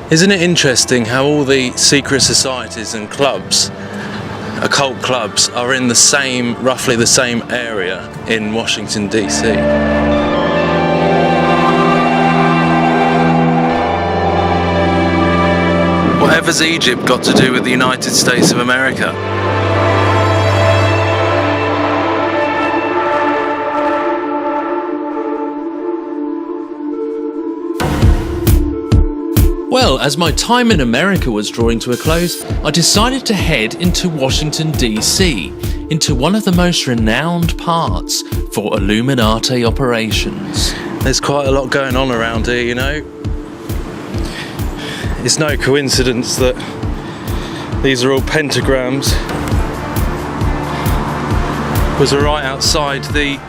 Isn't it interesting how all the secret societies and clubs, occult clubs, are in the same, roughly the same area in Washington, DC? Whatever's Egypt got to do with the United States of America? Well, as my time in America was drawing to a close, I decided to head into Washington, DC, into one of the most renowned parts for Illuminati operations. There's quite a lot going on around here, you know. It's no coincidence that these are all pentagrams. Was right outside the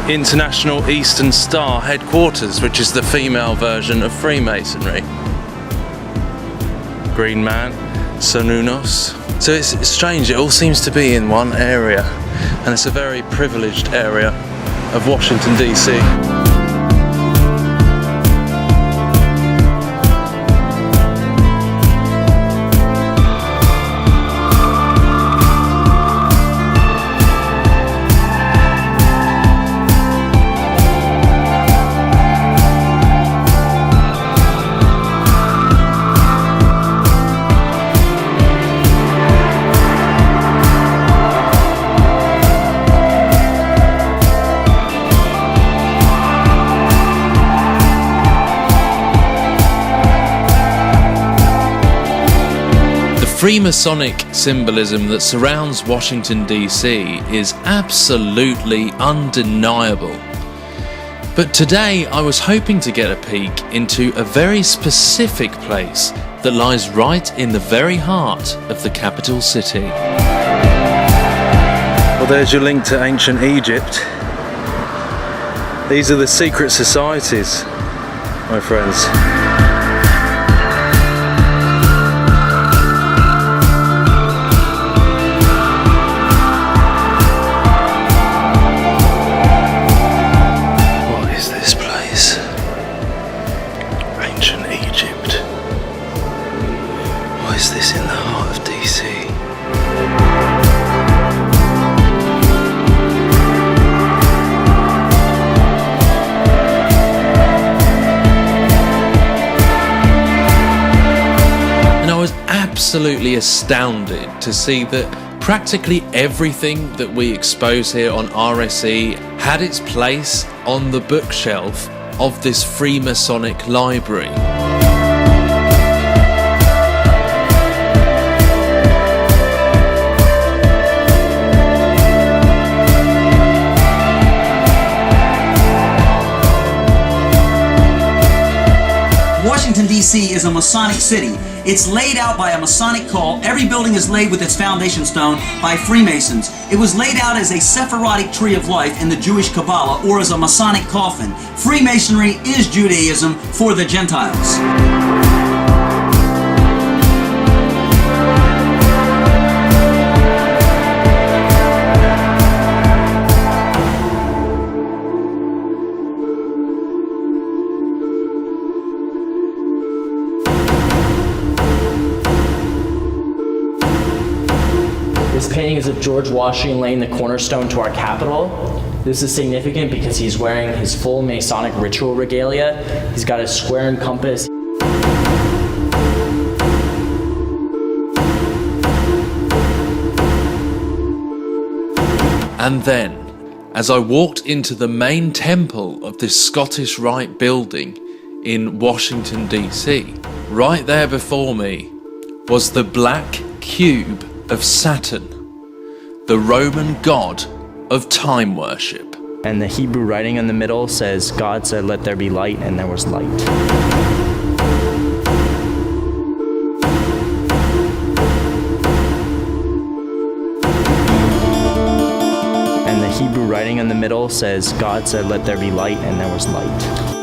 International Eastern Star headquarters, which is the female version of Freemasonry. Green Man, Sonunos. So it's strange, it all seems to be in one area, and it's a very privileged area of Washington, DC. Freemasonic symbolism that surrounds Washington, DC is absolutely undeniable. But today I was hoping to get a peek into a very specific place that lies right in the very heart of the capital city. Well, there's your link to ancient Egypt. These are the secret societies, my friends. Is this in the heart of DC? And I was absolutely astounded to see that practically everything that we expose here on RSE had its place on the bookshelf of this Freemasonic library. Washington, D.C. is a Masonic city. It's laid out by a Masonic call. Every building is laid with its foundation stone by Freemasons. It was laid out as a Sephirotic tree of life in the Jewish Kabbalah, or as a Masonic coffin. Freemasonry is Judaism for the Gentiles. This painting is of George Washington laying the cornerstone to our Capitol. This is significant because he's wearing his full Masonic ritual regalia. He's got a square and compass. And then, as I walked into the main temple of this Scottish Rite building in Washington, DC, right there before me was the black cube of Saturn, the Roman god of time worship. And the Hebrew writing in the middle says, God said, let there be light, and there was light. And the Hebrew writing in the middle says, God said, let there be light, and there was light.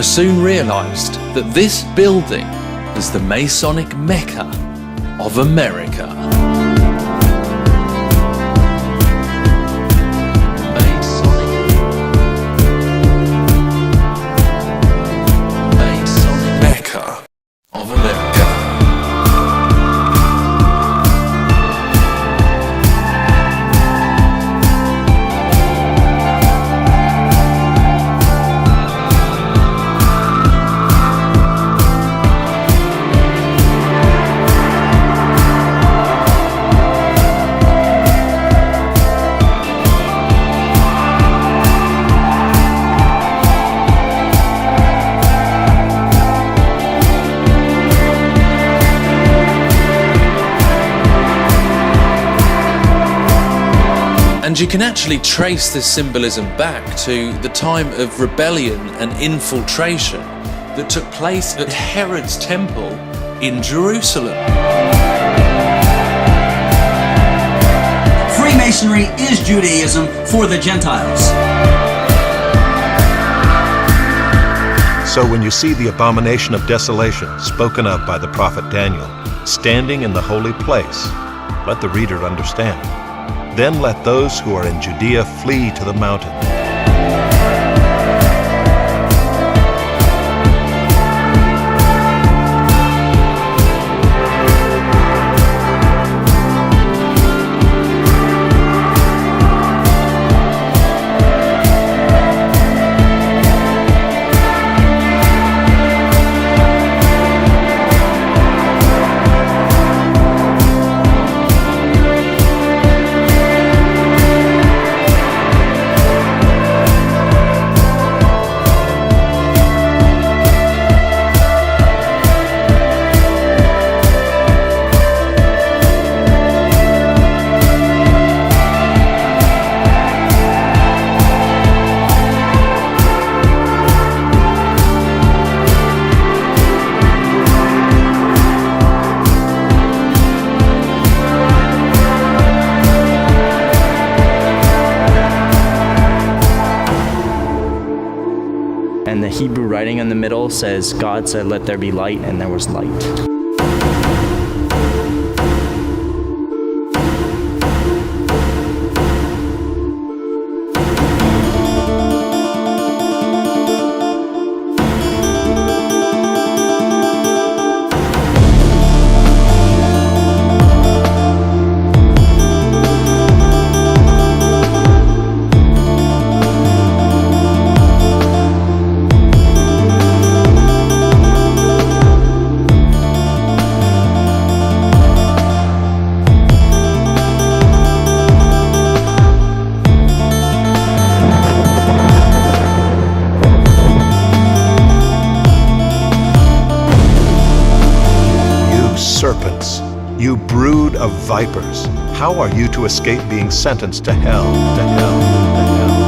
I soon realized that this building is the Masonic Mecca of America. Masonic Mecca of America. And you can actually trace this symbolism back to the time of rebellion and infiltration that took place at Herod's temple in Jerusalem. Freemasonry is Judaism for the Gentiles. So when you see the abomination of desolation spoken of by the prophet Daniel standing in the holy place, let the reader understand. Then let those who are in Judea flee to the mountains. And the Hebrew writing in the middle says, God said, let there be light, and there was light. Serpents, you brood of vipers, how are you to escape being sentenced to hell, to hell, to hell?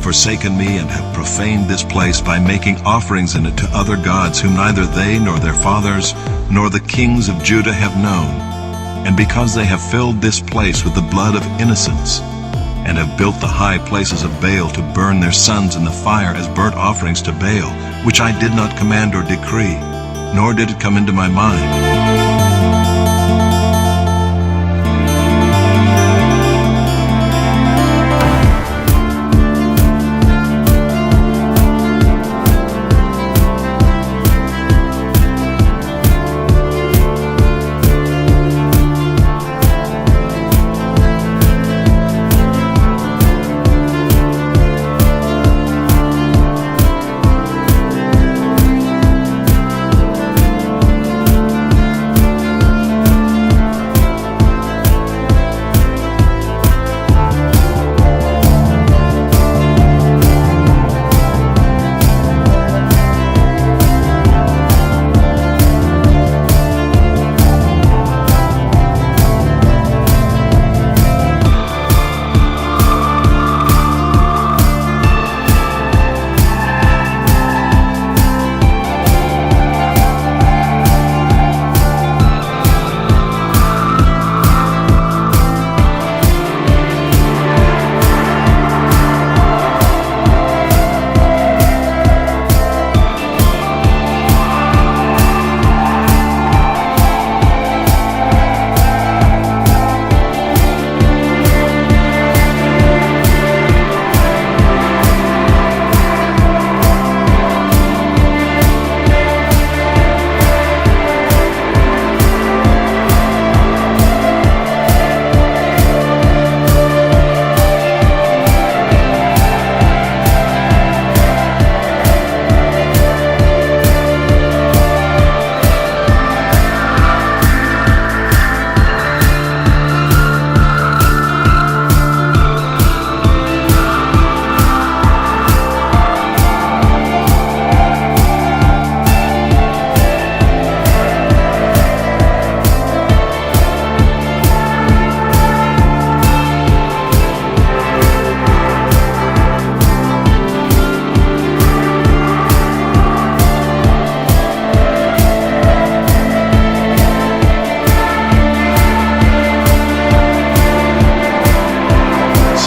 Forsaken me and have profaned this place by making offerings in it to other gods whom neither they nor their fathers nor the kings of Judah have known. And because they have filled this place with the blood of innocents, and have built the high places of Baal to burn their sons in the fire as burnt offerings to Baal, which I did not command or decree, nor did it come into my mind.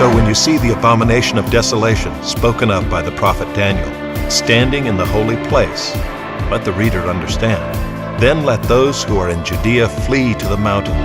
So when you see the abomination of desolation spoken of by the prophet Daniel, standing in the holy place, let the reader understand. Then let those who are in Judea flee to the mountains.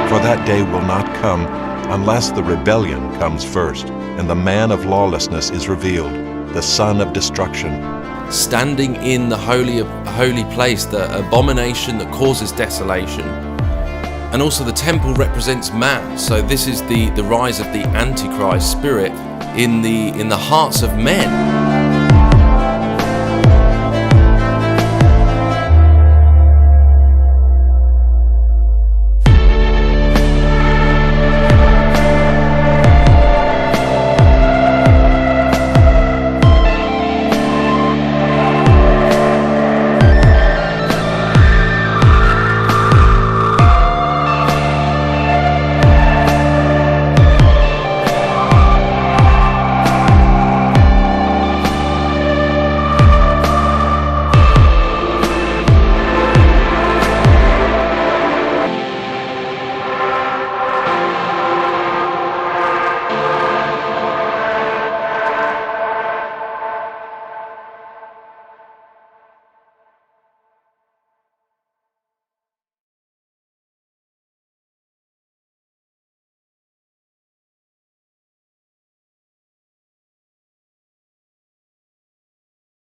For that day will not come unless the rebellion comes first, and the man of lawlessness is revealed, the son of destruction. Standing in the holy place, the abomination that causes desolation. And also the temple represents man, so this is the rise of the Antichrist spirit in the hearts of men.